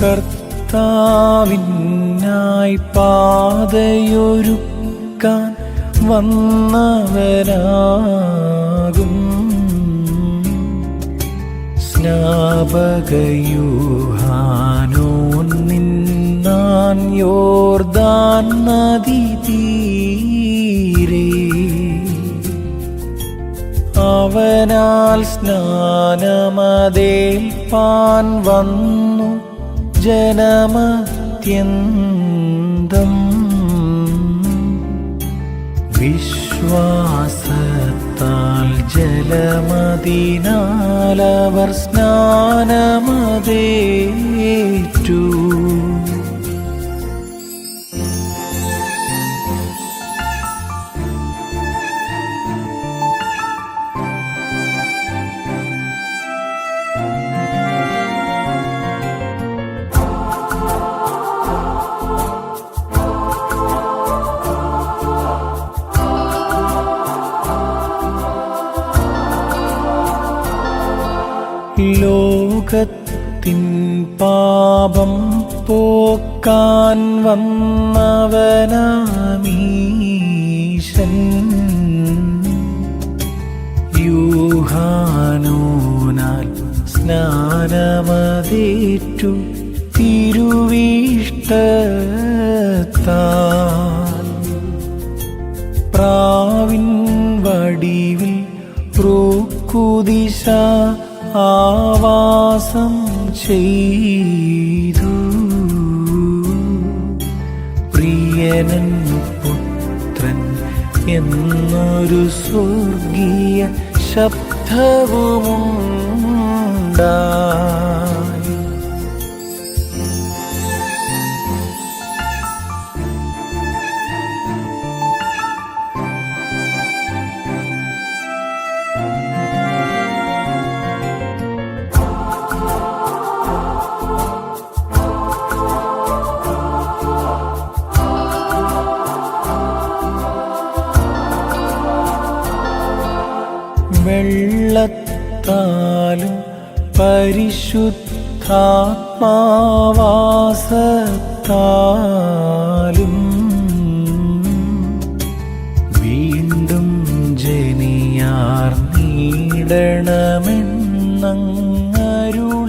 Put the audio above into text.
കർത്താവിനായി പാതയൊരുക്കാൻ വന്നവരാകും സ്നാപകയൂഹാനോൻ നിന്നാൻ യോർദാൻ നദി തീരെ അവനാൽ സ്നാനമതേൽപ്പാൻ വന്നു ജനമത്യന്തം വിശ്വാസത്താൽ ജലമതിനാലവർ സ്നാനമതേറ്റു ലോകത്തിൻ പാപം പോക്കാൻ വന്നവനാമീശൻ യൂഹാനോനാൽ സ്നാനമതേറ്റു തിരുവിഷ്ടത്താൽ പ്രാവിൻ വടിവിൽ പ്രോക്കുദിശ ആവാസം ചെയ്തു പ്രിയനൻ പുത്രൻ എന്നൊരു സ്വർഗീയ ശബ്ദവുമുണ്ടായി. വെള്ളത്താലും പരിശുദ്ധാത്മാവാസത്താലും വീണ്ടും ജനിയാർന്നീടണമെന്നരുളി